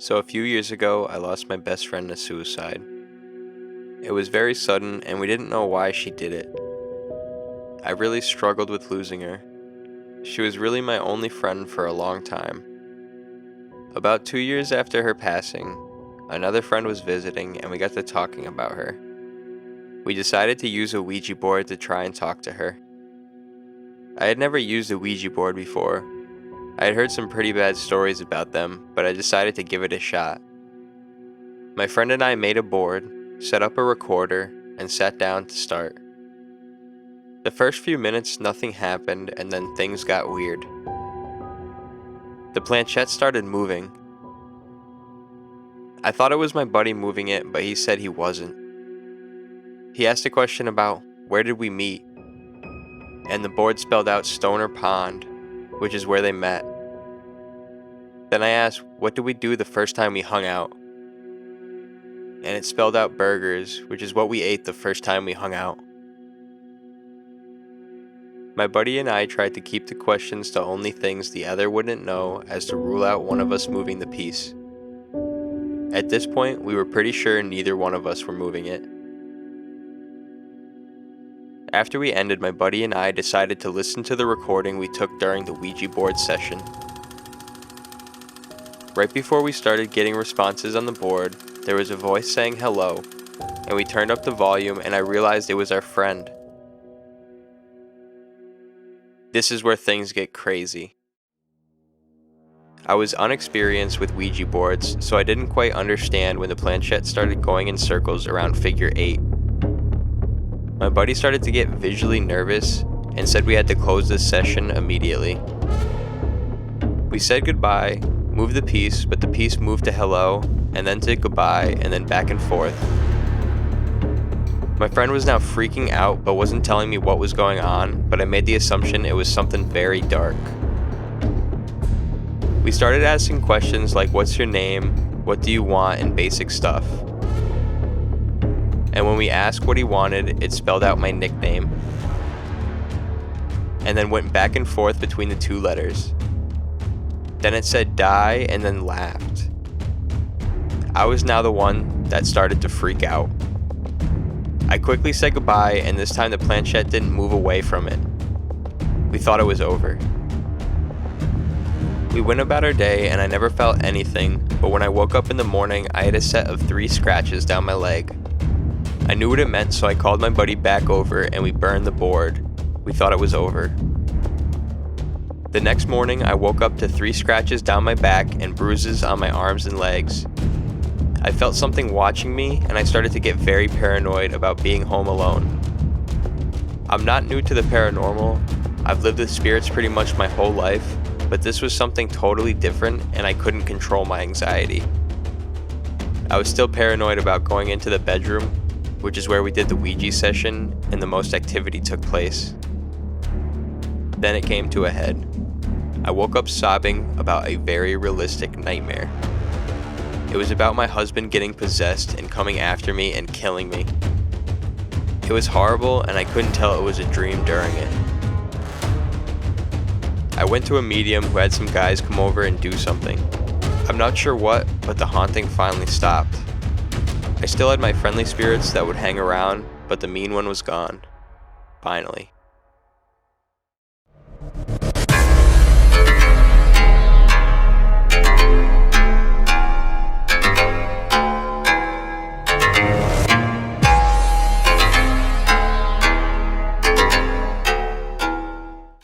So a few years ago, I lost my best friend to suicide. It was very sudden, and we didn't know why she did it. I really struggled with losing her. She was really my only friend for a long time. About 2 years after her passing, another friend was visiting and we got to talking about her. We decided to use a Ouija board to try and talk to her. I had never used a Ouija board before. I had heard some pretty bad stories about them, but I decided to give it a shot. My friend and I made a board, set up a recorder, and sat down to start. The first few minutes nothing happened, and then things got weird. The planchette started moving. I thought it was my buddy moving it, but he said he wasn't. He asked a question about, where did we meet? And the board spelled out Stoner Pond, which is where they met. Then I asked, what did we do the first time we hung out? And it spelled out burgers, which is what we ate the first time we hung out. My buddy and I tried to keep the questions to only things the other wouldn't know as to rule out one of us moving the piece. At this point, we were pretty sure neither one of us were moving it. After we ended, my buddy and I decided to listen to the recording we took during the Ouija board session. Right before we started getting responses on the board, there was a voice saying hello, and we turned up the volume and I realized it was our friend. This is where things get crazy. I was unexperienced with Ouija boards, so I didn't quite understand when the planchette started going in circles around figure 8. My buddy started to get visually nervous and said we had to close this session immediately. We said goodbye, moved the piece, but the piece moved to hello, and then to goodbye, and then back and forth. My friend was now freaking out but wasn't telling me what was going on, but I made the assumption it was something very dark. We started asking questions like what's your name, what do you want, and basic stuff. And when we asked what he wanted, it spelled out my nickname. And then went back and forth between the two letters. Then it said die and then laughed. I was now the one that started to freak out. I quickly said goodbye, and this time the planchette didn't move away from it. We thought it was over. We went about our day and I never felt anything, but when I woke up in the morning, I had a set of 3 scratches down my leg. I knew what it meant, so I called my buddy back over and we burned the board. We thought it was over. The next morning, I woke up to 3 scratches down my back and bruises on my arms and legs. I felt something watching me, and I started to get very paranoid about being home alone. I'm not new to the paranormal. I've lived with spirits pretty much my whole life, but this was something totally different, and I couldn't control my anxiety. I was still paranoid about going into the bedroom, which is where we did the Ouija session, and the most activity took place. Then it came to a head. I woke up sobbing about a very realistic nightmare. It was about my husband getting possessed and coming after me and killing me. It was horrible and I couldn't tell it was a dream during it. I went to a medium who had some guys come over and do something. I'm not sure what, but the haunting finally stopped. I still had my friendly spirits that would hang around, but the mean one was gone. Finally.